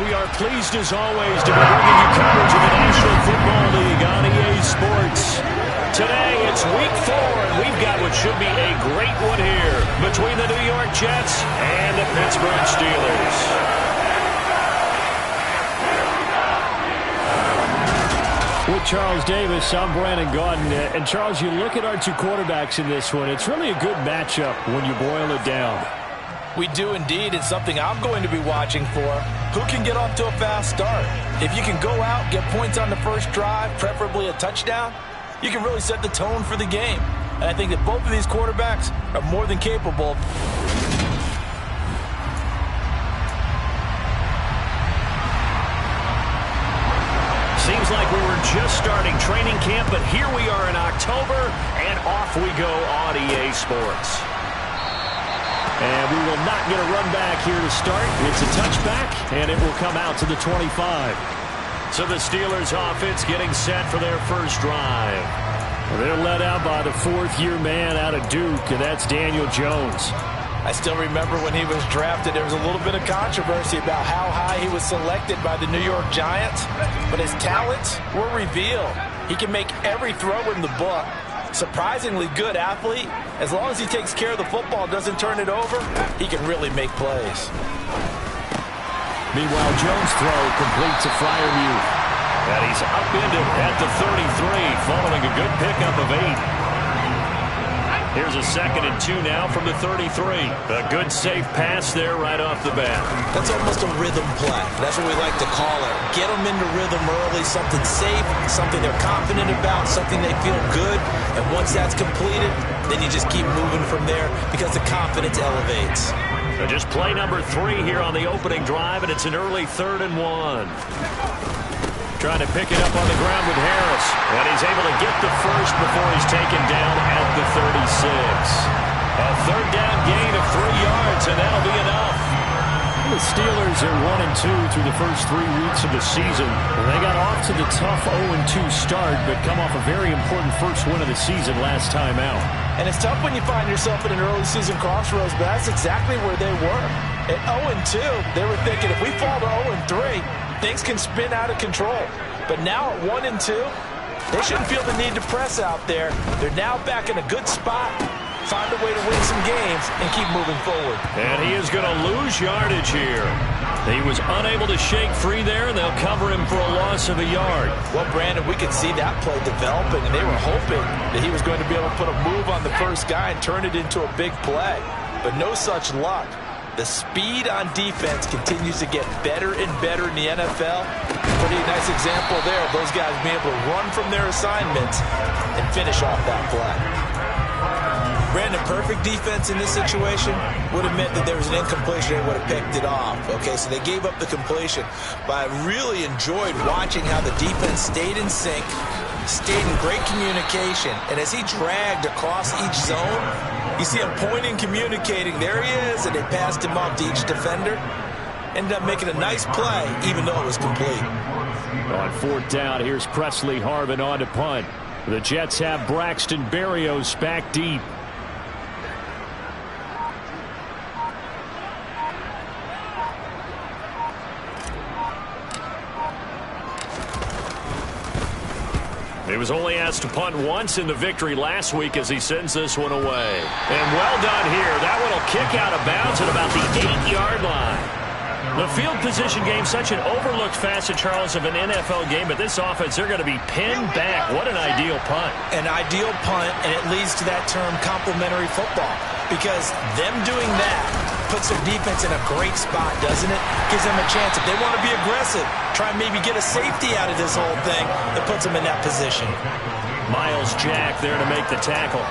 We are pleased as always to be bringing you coverage of the National Football League on EA Sports. Today it's week 4 and we've got what should be a great one here between the New York Jets and the Pittsburgh Steelers. With Charles Davis, I'm Brandon Gaudin. And Charles, you look at our two quarterbacks in this one, it's really a good matchup when you boil it down. We do indeed. It's something I'm going to be watching for. Who can get off to a fast start? If you can go out, get points on the first drive, preferably a touchdown, you can really set the tone for the game. And I think that both of these quarterbacks are more than capable. Seems like we were just starting training camp, but here we are in October, and off we go on EA Sports. And we will not get a run back here to start. It's a touchback, and it will come out to the 25. So the Steelers offense getting set for their first drive. They're led out by the fourth-year man out of Duke, and that's Daniel Jones. I still remember when he was drafted, there was a little bit of controversy about how high he was selected by the New York Giants, but his talents were revealed. He can make every throw in the book. Surprisingly good athlete. As long as he takes care of the football, doesn't turn it over, he can really make plays. Meanwhile, Jones' throw complete to Freiermuth. And he's upended at the 33, following a good pickup of 8. Here's a 2nd and 2 now from the 33. A good, safe pass there right off the bat. That's almost a rhythm play. That's what we like to call it. Get them into rhythm early, something safe, something they're confident about, something they feel good. And once that's completed, then you just keep moving from there because the confidence elevates. So just play number 3 here on the opening drive, and it's an early 3rd and 1. Trying to pick it up on the ground with Harris. And he's able to get the first before he's taken down at the 36. A 3rd down gain of 3 yards, and that'll be enough. The Steelers are 1-2 through the first 3 weeks of the season. They got off to the tough 0-2 start, but come off a very important first win of the season last time out. And it's tough when you find yourself in an early season crossroads, but that's exactly where they were. At 0-2, they were thinking if we fall to 0-3, things can spin out of control. But now at 1-2, they shouldn't feel the need to press out there. They're now back in a good spot. Find a way to win some games and keep moving forward. And he is going to lose yardage here. He was unable to shake free there, and they'll cover him for a loss of a yard. Well, Brandon, we could see that play developing, and they were hoping that he was going to be able to put a move on the first guy and turn it into a big play. But no such luck. The speed on defense continues to get better and better in the NFL. Pretty nice example there of those guys being able to run from their assignments and finish off that play. Brandon, perfect defense in this situation would have meant that there was an incompletion and would have picked it off. Okay, so they gave up the completion. But I really enjoyed watching how the defense stayed in sync, stayed in great communication. And as he dragged across each zone, you see him pointing, communicating. There he is, and they passed him off to each defender. Ended up making a nice play, even though it was complete. On 4th down, here's Presley Harvin on to punt. The Jets have Braxton Berrios back deep. He was only asked to punt once in the victory last week as he sends this one away. And well done here. That one will kick out of bounds at about the 8-yard line. The field position game, such an overlooked facet, Charles, of an NFL game, but this offense, they're going to be pinned back. What an ideal punt. An ideal punt, and it leads to that term complementary football, because them doing that puts their defense in a great spot, doesn't it? Gives them a chance. If they want to be aggressive, try and maybe get a safety out of this whole thing, that puts them in that position. Myles Jack there to make the tackle.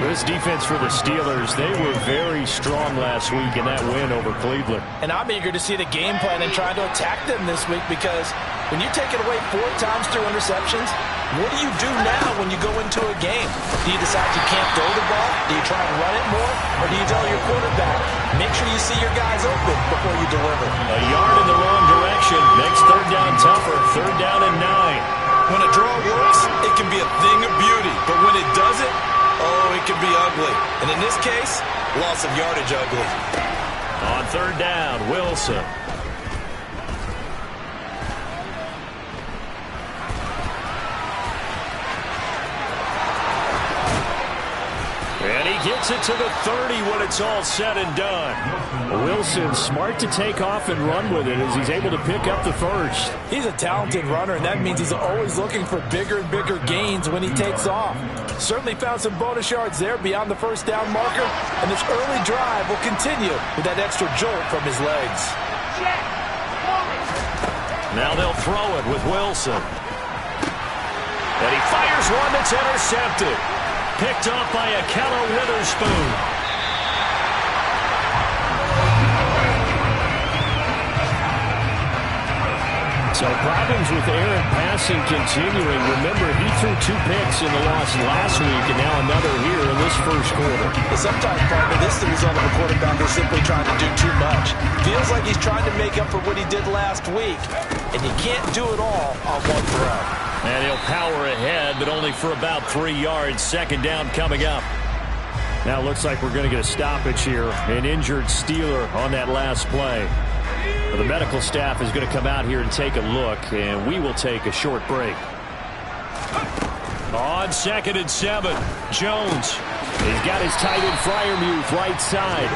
This defense for the Steelers, they were very strong last week in that win over Cleveland. And I'm eager to see the game plan and try to attack them this week, because when you take it away 4 times through interceptions, what do you do now when you go into a game? Do you decide you can't throw the ball? Do you try and run it more? Or do you tell your quarterback, make sure you see your guys open before you deliver? A yard in the wrong direction makes 3rd down tougher. 3rd down and 9. When a draw works, it can be a thing of beauty. But when it doesn't, oh, it can be ugly. And in this case, loss of yardage ugly. On 3rd down, Wilson. gets it to the 30 when it's all said and done. Wilson smart to take off and run with it as he's able to pick up the first. He's a talented runner, and that means he's always looking for bigger and bigger gains when he takes off. Certainly found some bonus yards there beyond the first down marker, and this early drive will continue with that extra jolt from his legs. Now they'll throw it with Wilson. And he fires one that's intercepted. Picked off by Ahkello Witherspoon. So problems with Aaron passing continuing. Remember, he threw 2 picks in the loss last week, and now another here in this first quarter. Sometimes, partner, this is the result of a quarterback who's simply trying to do too much. Feels like he's trying to make up for what he did last week, and you can't do it all on one throw. And he'll power ahead, but only for about 3 yards. Second down coming up. Now it looks like we're going to get a stoppage here. An injured Steeler on that last play. Well, the medical staff is going to come out here and take a look, and we will take a short break. On 2nd and 7, Jones. He's got his tight end Freiermuth right side.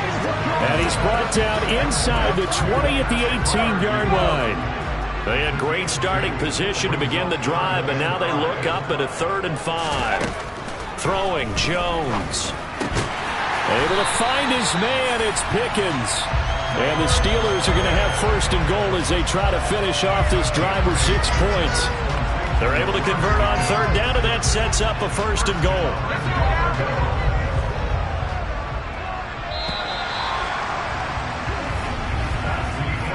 And he's brought down inside the 20 at the 18-yard line. They had great starting position to begin the drive, but now they look up at a 3rd and 5. Throwing Jones. Able to find his man. It's Pickens. And the Steelers are going to have 1st and goal as they try to finish off this drive with 6 points. They're able to convert on 3rd down, and that sets up a 1st and goal.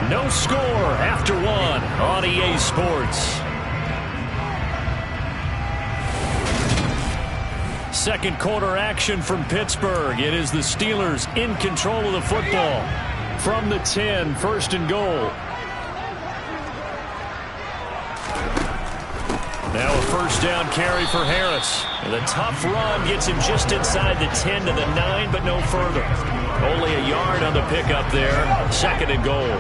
No score after 1 on EA Sports. Second quarter action from Pittsburgh. It is the Steelers in control of the football. From the 10, 1st and goal. Now a 1st down carry for Harris. And the tough run gets him just inside the 10 to the 9, but no further. Only a yard on the pickup there. 2nd and goal.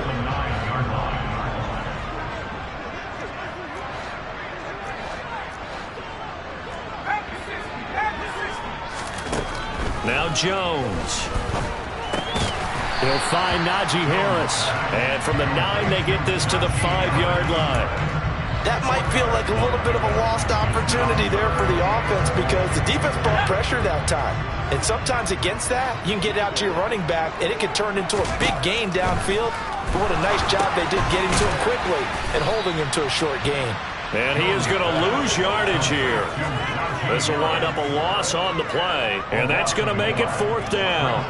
Now Jones. He'll find Najee Harris. And from the 9, they get this to the 5-yard line. That might feel like a little bit of a lost opportunity there for the offense because the defense brought pressure that time. And sometimes against that, you can get out to your running back, and it can turn into a big gain downfield. But what a nice job they did getting to him quickly and holding him to a short gain. And he is going to lose yardage here. This will wind up a loss on the play, and that's going to make it 4th down.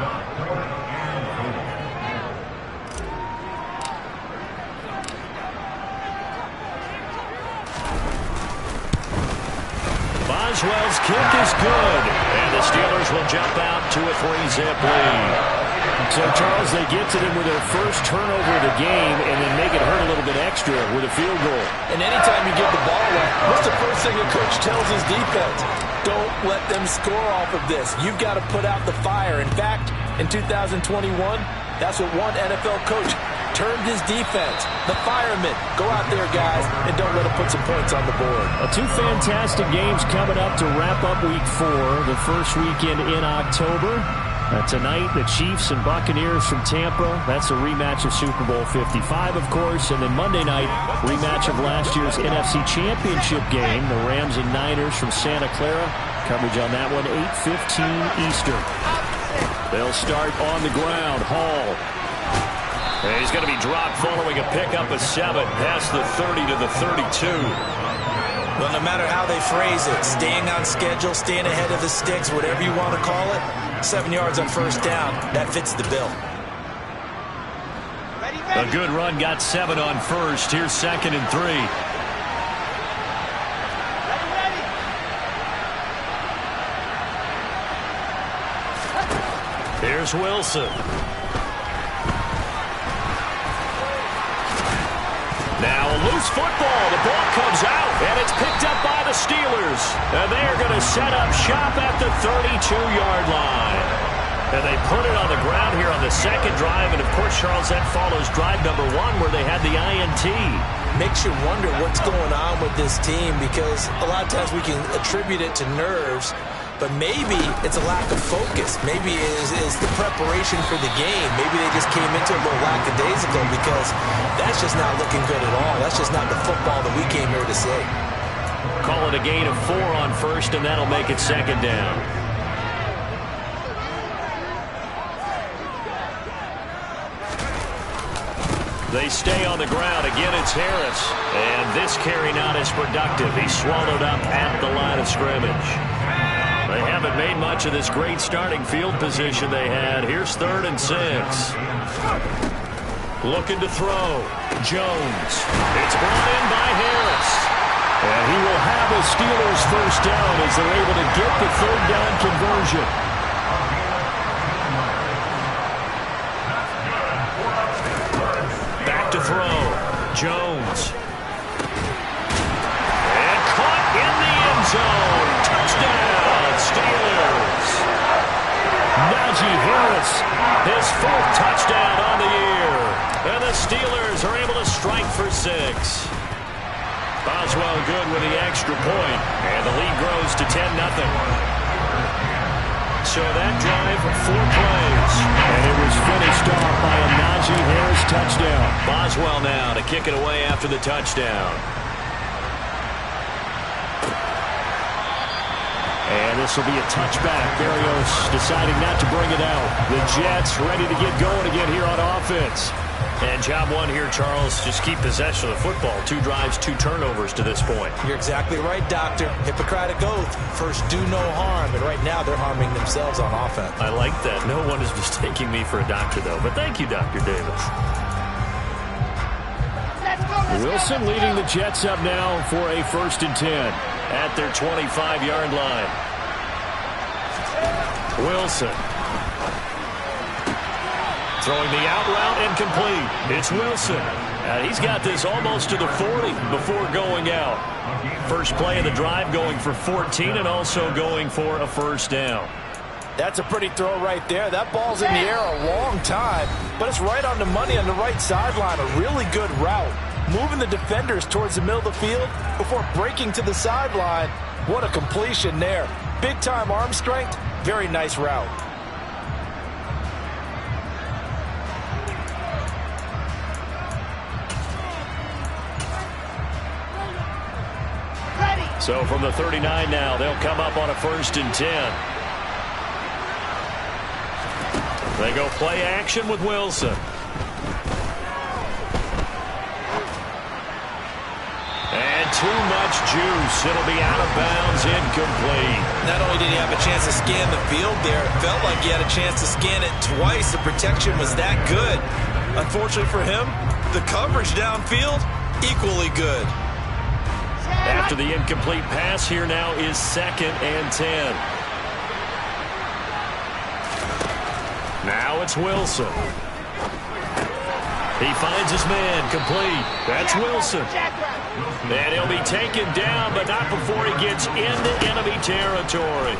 Boswell's kick is good, and the Steelers will jump out to a 3-zip lead. So, Charles, they get to them with their first turnover of the game and then make it hurt a little bit extra with a field goal. And anytime you give the ball away, what's the first thing a coach tells his defense? Don't let them score off of this. You've got to put out the fire. In fact, in 2021, that's what one NFL coach termed his defense. The firemen. Go out there, guys, and don't let them put some points on the board. 2 fantastic games coming up to wrap up Week 4, the first weekend in October. Tonight, the Chiefs and Buccaneers from Tampa. That's a rematch of Super Bowl 55, of course. And then Monday night, rematch of last year's NFC Championship game. The Rams and Niners from Santa Clara. Coverage on that one, 8:15 Eastern. They'll start on the ground. Hall. And he's going to be dropped following a pickup of 7 past the 30 to the 32. Well, no matter how they phrase it, staying on schedule, staying ahead of the sticks, whatever you want to call it, 7 yards on 1st down, that fits the bill. A good run got 7 on 1st. Here's 2nd and 3. Here's Wilson. Now a loose football. The ball comes out, and it's picked up by the Steelers. And they are going to set up shop at the 32-yard line. And they put it on the ground here on the 2nd drive. And, of course, Charles, that follows drive number 1 where they had the INT. Makes you wonder what's going on with this team because a lot of times we can attribute it to nerves. but maybe it's a lack of focus. Maybe it's the preparation for the game. Maybe they just came into it a little lackadaisical because that's just not looking good at all. That's just not the football that we came here to see. Call it a gain of 4 on first, and that'll make it second down. They stay on the ground. Again, it's Harris. And this carry not as productive. He's swallowed up at the line of scrimmage. They haven't made much of this great starting field position they had. Here's 3rd and 6. Looking to throw. Jones. It's brought in by Harris. And he will have a Steelers first down as they're able to get the 3rd down conversion. Back to throw. Jones. And caught in the end zone. Touchdown, Steelers. Najee Harris, his 4th touchdown on the year. And the Steelers are able to strike for 6. Boswell good with the extra point, and the lead grows to 10-0. So that drive, 4 plays, and it was finished off by a Najee Harris touchdown. Boswell now to kick it away after the touchdown. And this will be a touchback. Berrios deciding not to bring it out. The Jets ready to get going again here on offense. And job 1 here, Charles, just keep possession of the football. 2 drives, 2 turnovers to this point. You're exactly right, Doctor. Hippocratic oath. First, do no harm. And right now, they're harming themselves on offense. I like that. No one is mistaking me for a doctor, though. But thank you, Dr. Davis. Wilson leading the Jets up now for a 1st and 10 at their 25-yard line. Wilson. Throwing the out route incomplete. It's Wilson. And he's got this almost to the 40 before going out. First play of the drive going for 14 and also going for a 1st down. That's a pretty throw right there. That ball's in the air a long time, but it's right on the money on the right sideline. A really good route. Moving the defenders towards the middle of the field before breaking to the sideline. What a completion there. Big-time arm strength. Very nice route. So from the 39 now, they'll come up on a 1st and 10. They go play action with Wilson. And too much juice. It'll be out of bounds, incomplete. Not only did he have a chance to scan the field there, it felt like he had a chance to scan it twice. The protection was that good. Unfortunately for him, the coverage downfield, equally good. After the incomplete pass, here now is 2nd and 10. Now it's Wilson. He finds his man, complete. That's Wilson. And he'll be taken down, but not before he gets into enemy territory.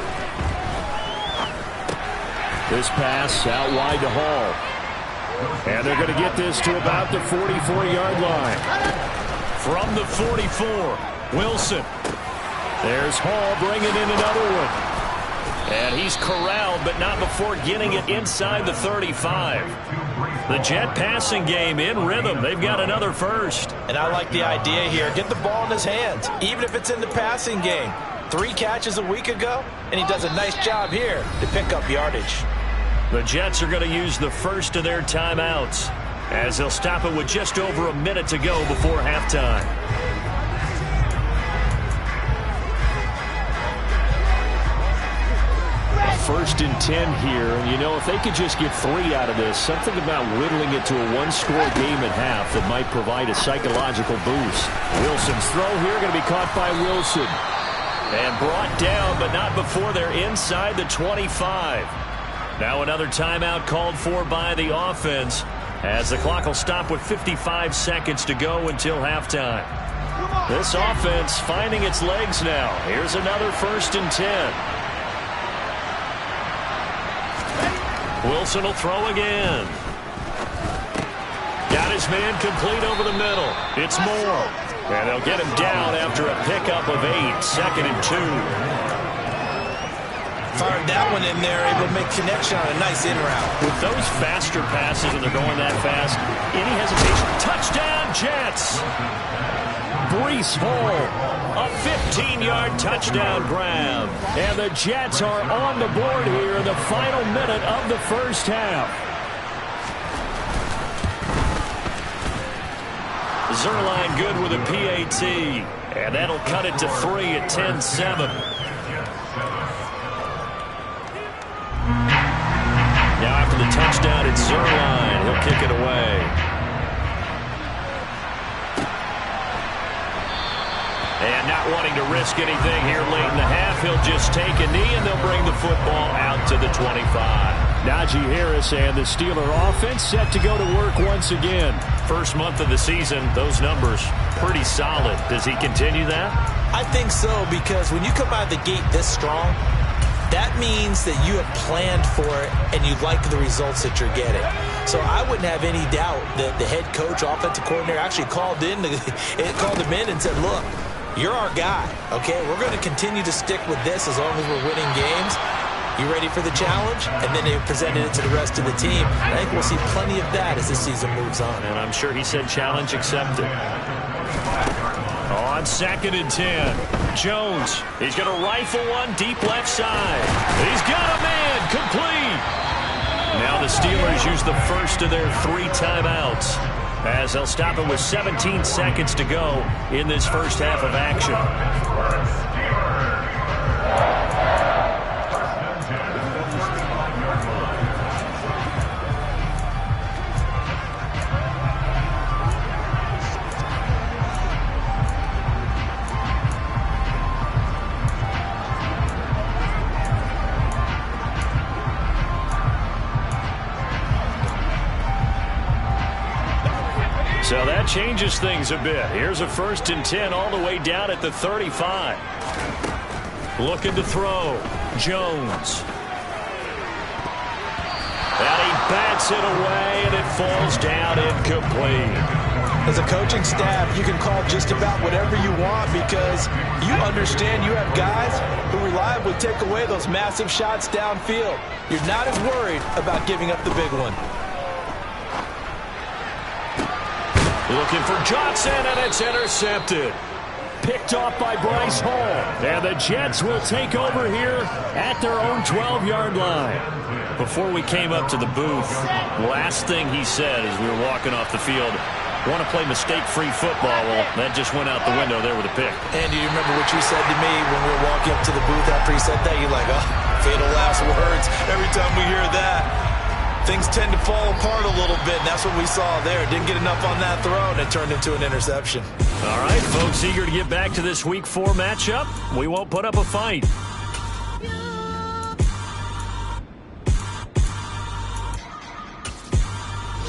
This pass out wide to Hall. And they're going to get this to about the 44-yard line. From the 44, Wilson. There's Hall bringing in another one. And he's corralled, but not before getting it inside the 35. The Jet passing game in rhythm. They've got another 1st. And I like the idea here. Get the ball in his hands, even if it's in the passing game. 3 catches a week ago, and he does a nice job here to pick up yardage. The Jets are going to use the 1st of their timeouts, as they'll stop it with just over a minute to go before halftime. 1st and 10 here, and you know, if they could just get 3 out of this, something about whittling it to a 1-score game at half that might provide a psychological boost. Wilson's throw here going to be caught by Wilson. And brought down, but not before they're inside the 25. Now another timeout called for by the offense, as the clock will stop with 55 seconds to go until halftime. This offense finding its legs now. Here's another 1st and 10. Wilson will throw again. Got his man complete over the middle. It's Moore. And they'll get him down after a pickup of 8. 2nd and 2. fired that one in there, able to make connection on a nice in route. With those faster passes, when they're going that fast, any hesitation, touchdown Jets! Breece Hall, a 15-yard touchdown grab. And the Jets are on the board here in the final minute of the first half. Zuerlein good with a PAT. And that'll cut it to 3 at 10-7. Now after the touchdown, it's Zuerlein. He'll kick it away. And not wanting to risk anything here late in the half, he'll just take a knee, and they'll bring the football out to the 25. Najee Harris and the Steeler offense set to go to work once again. First month of the season, those numbers pretty solid. Does he continue that? I think so, because when you come out of the gate this strong, that means that you have planned for it and you like the results that you're getting. So I wouldn't have any doubt that the head coach, offensive coordinator, actually called him in and said, look, you're our guy, okay? We're going to continue to stick with this as long as we're winning games. You ready for the challenge? And then they presented it to the rest of the team. I think we'll see plenty of that as the season moves on. And I'm sure he said challenge accepted. On 2nd and 10, Jones. He's going to rifle one deep left side. He's got a man complete. Now the Steelers use the first of their 3 timeouts, as they'll stop it with 17 seconds to go in this first half of action. So that changes things a bit. Here's a 1st and 10 all the way down at the 35. Looking to throw. Jones. And he bats it away, and it falls down incomplete. As a coaching staff, you can call just about whatever you want because you understand you have guys who reliably take away those massive shots downfield. You're not as worried about giving up the big one. Looking for Johnson, and it's intercepted. Picked off by Bryce Hall. And the Jets will take over here at their own 12-yard line. Before we came up to the booth, last thing he said as we were walking off the field, want to play mistake-free football. Well, that just went out the window there with a pick. And do you remember what you said to me when we were walking up to the booth after he said that? You're like, oh, fatal last words. Every time we hear that, things tend to fall apart a little bit, and that's what we saw there. Didn't get enough on that throw, and it turned into an interception. All right, folks, eager to get back to this Week 4 matchup. We won't put up a fight.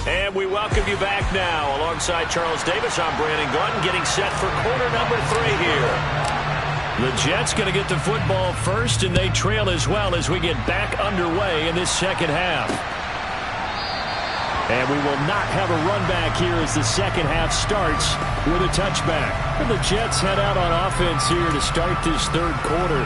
And we welcome you back now. Alongside Charles Davis, I'm Brandon Gaudin, getting set for quarter number 3 here. The Jets going to get the football first, and they trail as well as we get back underway in this second half. And we will not have a run back here as the second half starts with a touchback. And the Jets head out on offense here to start this third quarter.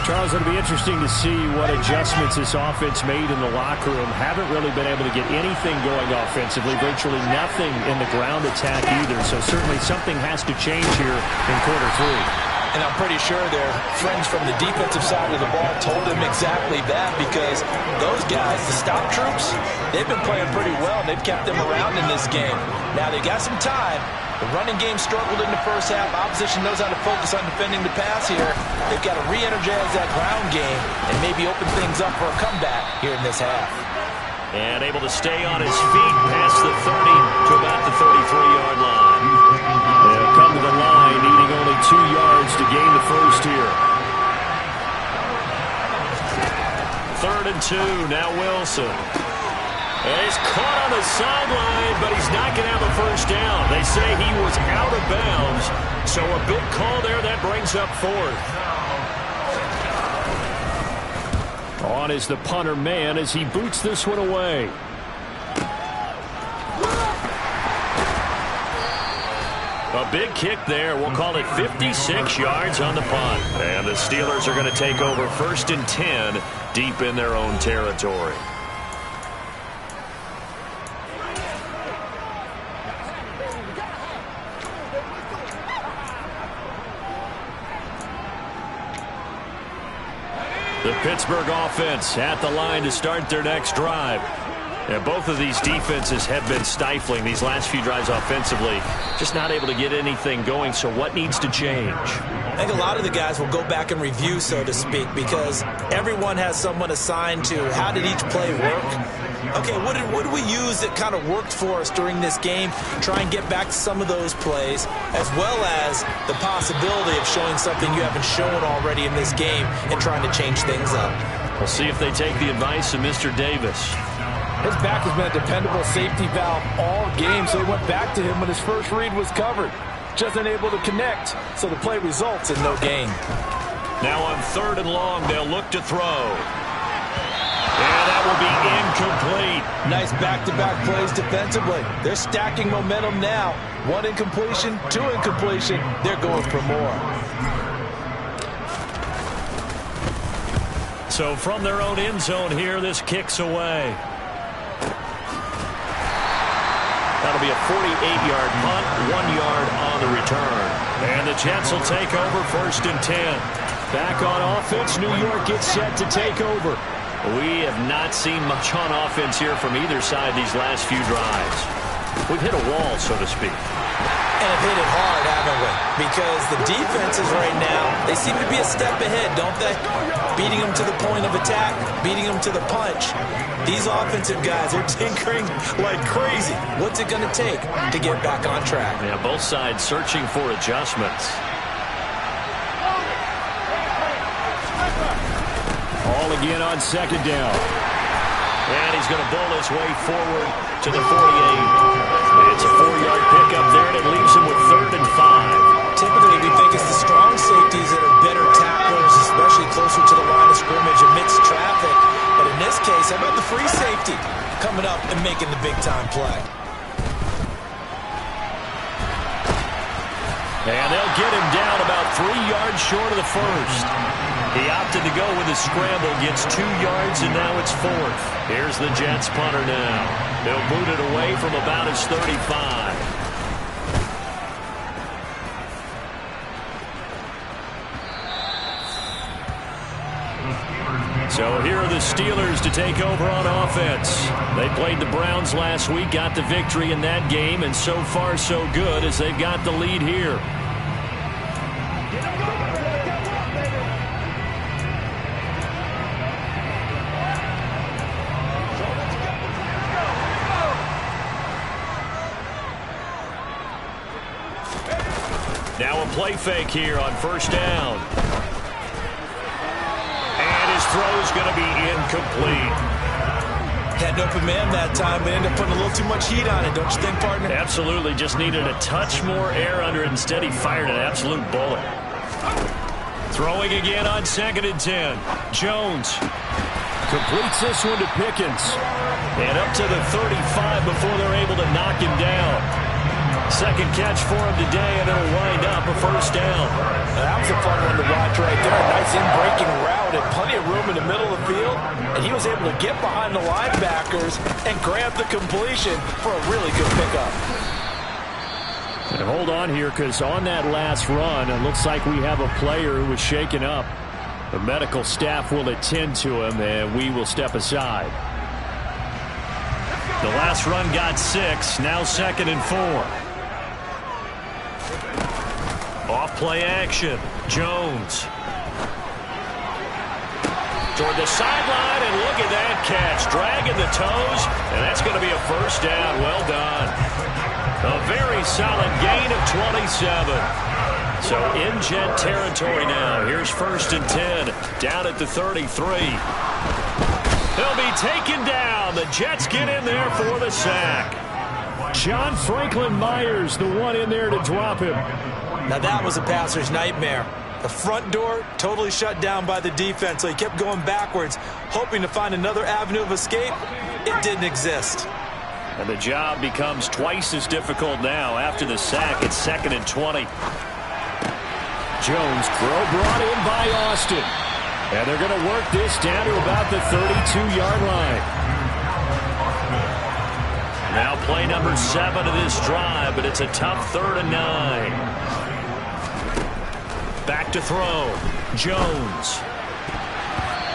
Charles, it'll be interesting to see what adjustments this offense made in the locker room. Haven't really been able to get anything going offensively, virtually nothing in the ground attack either. So certainly something has to change here in quarter 3. And I'm pretty sure their friends from the defensive side of the ball told them exactly that because those guys, the stop troops, they've been playing pretty well. They've kept them around in this game. Now, they got some time. The running game struggled in the first half. Opposition knows how to focus on defending the pass here. They've got to re-energize that ground game and maybe open things up for a comeback here in this half. And able to stay on his feet past the 30 to about the 33-yard line. They'll come to the line, needing only 2 yards to gain the first here. 3rd and 2, now Wilson. And he's caught on the sideline, but he's not going to have a first down. They say he was out of bounds, so a big call there that brings up 4th. On is the punter man as he boots this one away. A big kick there. We'll call it 56 yards on the punt. And the Steelers are going to take over 1st and 10 deep in their own territory. The Pittsburgh offense at the line to start their next drive. And both of these defenses have been stifling these last few drives offensively. Just not able to get anything going. So what needs to change? I think a lot of the guys will go back and review, so to speak, because everyone has someone assigned to how did each play work. Okay, what did we use that kind of worked for us during this game? Try and get back to some of those plays, as well as the possibility of showing something you haven't shown already in this game and trying to change things up. We'll see if they take the advice of Mr. Davis. His back has been a dependable safety valve all game, so he went back to him when his first read was covered. Just unable to connect, so the play results in no gain. Now on 3rd and long, they'll look to throw. And that will be incomplete. Nice back-to-back plays defensively. They're stacking momentum now. 1 incompletion, 2 incompletion. They're going for more. So from their own end zone here, this kicks away. That'll be a 48-yard punt, 1 yard on the return. And the Jets will take over 1st and 10. Back on offense, New York gets set to take over. We have not seen much on offense here from either side these last few drives. We've hit a wall, so to speak. And have hit it hard, haven't we? Because the defenses right now, they seem to be a step ahead, don't they? Beating them to the point of attack, beating them to the punch. These offensive guys are tinkering like crazy. What's it going to take to get back on track? Yeah, both sides searching for adjustments. All again on 2nd down. And he's going to bowl his way forward to the 48. It's a 4-yard pickup there, and it leaves him with 3rd and 5. Typically, we think it's the strong safeties that are better tacklers, especially closer to the line of scrimmage amidst traffic. But in this case, how about the free safety coming up and making the big-time play? And they'll get him down about 3 yards short of the first. He opted to go with his scramble, gets 2 yards, and now it's 4th. Here's the Jets punter now. They'll boot it away from about his 35. So here are the Steelers to take over on offense. They played the Browns last week, got the victory in that game, and so far so good as they've got the lead here. Now a play fake here on 1st down. And his throw's going to be incomplete. Had an open man that time, but ended up putting a little too much heat on it, don't you think, partner? Absolutely. Just needed a touch more air under it. Instead, he fired an absolute bullet. Throwing again on 2nd and 10. Jones completes this one to Pickens. And up to the 35 before they're able to knock him down. Second catch for him today, and it'll wind up a 1st down. That was a fun one to watch right there. A nice in-breaking route and plenty of room in the middle of the field. And he was able to get behind the linebackers and grab the completion for a really good pickup. And hold on here, because on that last run, it looks like we have a player who was shaken up. The medical staff will attend to him, and we will step aside. The last run got 6, now 2nd and 4. Off play action. Jones. Toward the sideline, and look at that catch. Dragging the toes, and that's going to be a 1st down. Well done. A very solid gain of 27. So in Jet territory now. Here's 1st and 10. Down at the 33. He'll be taken down. The Jets get in there for the sack. John Franklin Myers, the one in there to drop him. Now that was a passer's nightmare. The front door totally shut down by the defense, so he kept going backwards, hoping to find another avenue of escape. It didn't exist. And the job becomes twice as difficult now after the sack. It's 2nd and 20. Jones, throw brought in by Austin. And they're going to work this down to about the 32-yard line. Now play number 7 of this drive, but it's a tough 3rd and 9. Back to throw. Jones.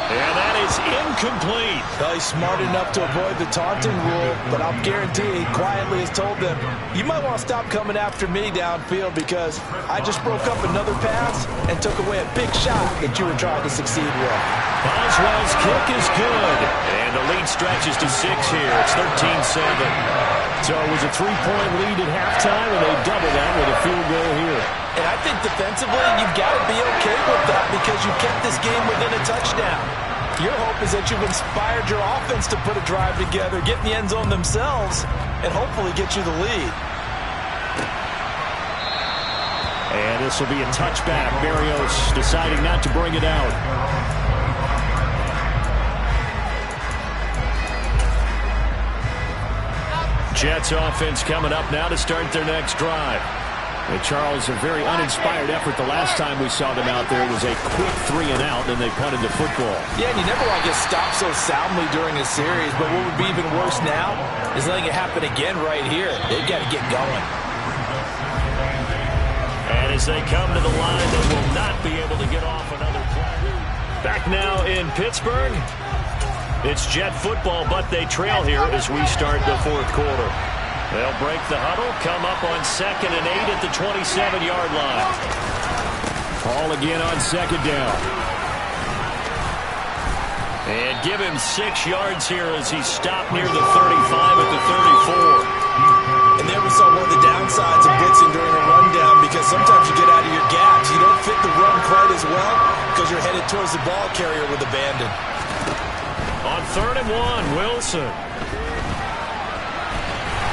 And that is incomplete. Well, he's smart enough to avoid the taunting rule, but I'll guarantee he quietly has told them, you might want to stop coming after me downfield because I just broke up another pass and took away a big shot that you were trying to succeed with. Boswell's kick is good. And the lead stretches to 6 here. It's 13-7. So it was a 3-point lead at halftime, and they double that with a field goal here. And I think defensively, you've got to be okay with that because you kept this game within a touchdown. Your hope is that you've inspired your offense to put a drive together, get in the end zone themselves, and hopefully get you the lead. And this will be a touchback. Berrios deciding not to bring it out. Jets offense coming up now to start their next drive. And Charles, a very uninspired effort the last time we saw them out there. It was a quick 3 and out, and they punted the football. Yeah, and you never want to get stopped so soundly during a series, but what would be even worse now is letting it happen again right here. They've got to get going. And as they come to the line, they will not be able to get off another play. Back now in Pittsburgh. It's Jet football, but they trail here as we start the 4th quarter. They'll break the huddle, come up on 2nd and 8 at the 27-yard line. Ball again on 2nd down. And give him 6 yards here as he stopped near the 35 at the 34. And there we saw one of the downsides of blitzing during a rundown because sometimes you get out of your gaps. You don't fit the run quite as well because you're headed towards the ball carrier with abandon. On 3rd and 1, Wilson.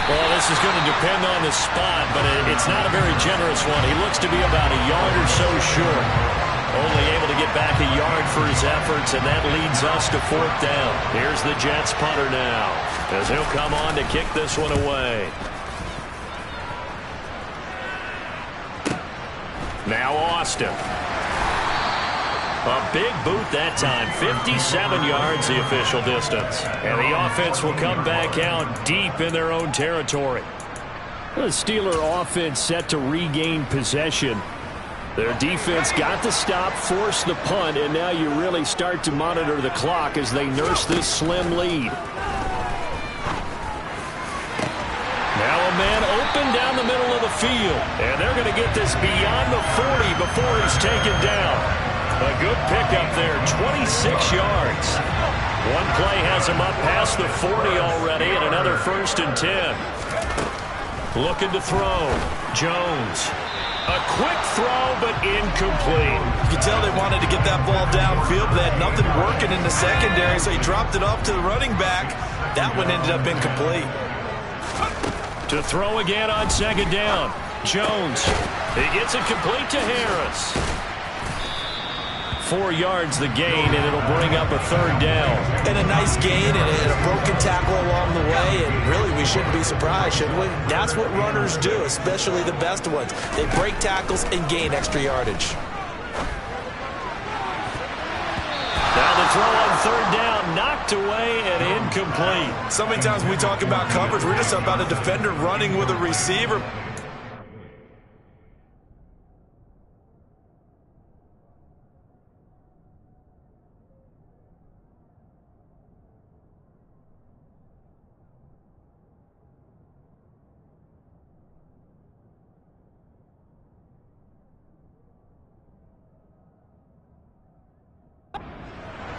Well, this is going to depend on the spot, but it's not a very generous one. He looks to be about a yard or so short. Only able to get back a yard for his efforts, and that leads us to 4th down. Here's the Jets punter now, as he'll come on to kick this one away. Now Austin. A big boot that time, 57 yards the official distance. And the offense will come back out deep in their own territory. The Steeler offense set to regain possession. Their defense got the stop, forced the punt, and now you really start to monitor the clock as they nurse this slim lead. Now a man open down the middle of the field. And they're going to get this beyond the 40 before he's taken down. A good pickup there, 26 yards. One play has him up past the 40 already, and another 1st and 10. Looking to throw. Jones. A quick throw, but incomplete. You can tell they wanted to get that ball downfield, but they had nothing working in the secondary, so he dropped it off to the running back. That one ended up incomplete. To throw again on 2nd down. Jones. He gets it complete to Harris. 4 yards the gain, and it'll bring up a 3rd down. And a nice gain and a broken tackle along the way, and really we shouldn't be surprised, should we? That's what runners do, especially the best ones. They break tackles and gain extra yardage. Now the throw on 3rd down, knocked away and incomplete. So many times when we talk about coverage, we're just about a defender running with a receiver.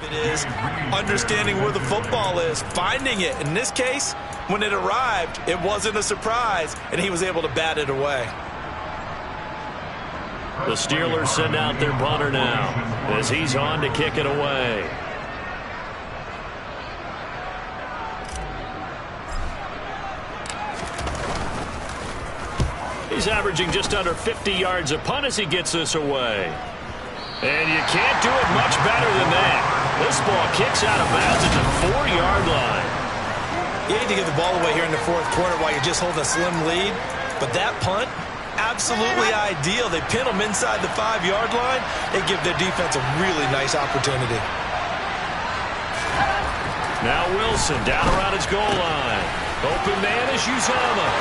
It is understanding where the football is, finding it. In this case, when it arrived, it wasn't a surprise, and he was able to bat it away. The Steelers send out their punter now as he's on to kick it away. He's averaging just under 50 yards a punt as he gets this away. And you can't do it much better than that. This ball kicks out of bounds at the 4-yard line. You hate to give the ball away here in the fourth quarter while you're just holding a slim lead. But that punt, absolutely ideal. They pin them inside the 5-yard line. They give their defense a really nice opportunity. Now Wilson down around his goal line. Open man is Uzomah.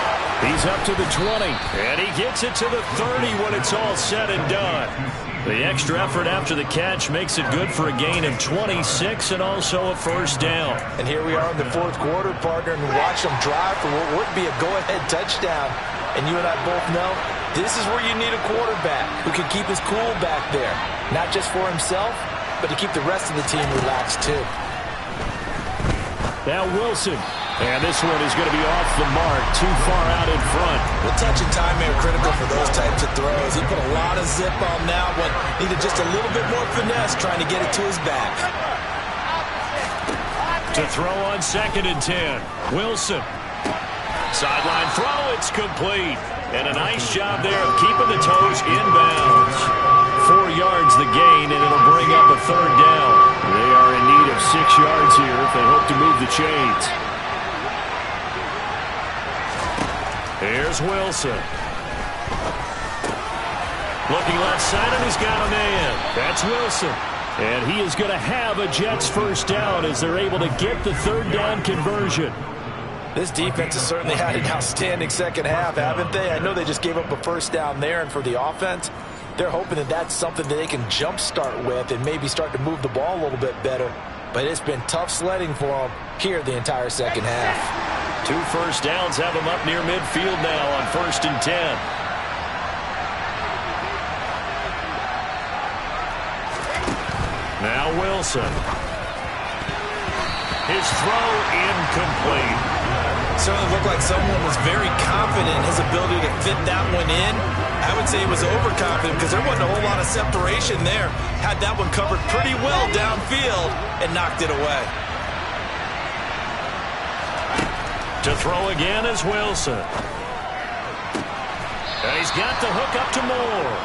He's up to the 20, and he gets it to the 30 when it's all said and done. The extra effort after the catch makes it good for a gain of 26 and also a first down. And here we are in the fourth quarter, partner, and watch them drive for what would be a go-ahead touchdown. And you and I both know this is where you need a quarterback who can keep his cool back there. Not just for himself, but to keep the rest of the team relaxed too. Now Wilson. And this one is going to be off the mark, too far out in front. Well, touch and timing are critical for those types of throws. He put a lot of zip on that one. Needed just a little bit more finesse trying to get it to his back. To throw on 2nd and 10. Wilson. Sideline throw, it's complete. And a nice job there of keeping the toes inbounds. 4 yards the gain, and it'll bring up a third down. They are in need of 6 yards here if they hope to move the chains. Here's Wilson. Looking left side, and he's got a man. That's Wilson. And he is going to have a Jets first down as they're able to get the third down conversion. This defense has certainly had an outstanding second half, haven't they? I know they just gave up a first down there, and for the offense, they're hoping that that's something that they can jumpstart with and maybe start to move the ball a little bit better. But it's been tough sledding for them here the entire second half. 2 first downs have them up near midfield now on 1st and 10. Now Wilson. His throw incomplete. Certainly looked like someone was very confident in his ability to fit that one in. I would say he was overconfident because there wasn't a whole lot of separation there. Had that one covered pretty well downfield and knocked it away. To throw again is Wilson. And he's got the hook up to Moore.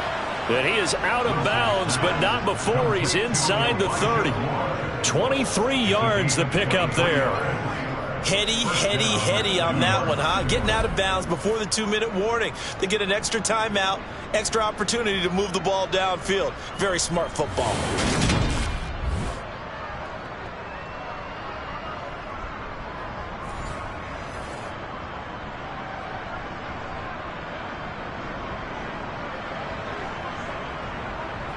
And he is out of bounds, but not before he's inside the 30. 23 yards the pickup there. Heady on that one, huh? Getting out of bounds before the 2-minute warning. They get an extra timeout, extra opportunity to move the ball downfield. Very smart football.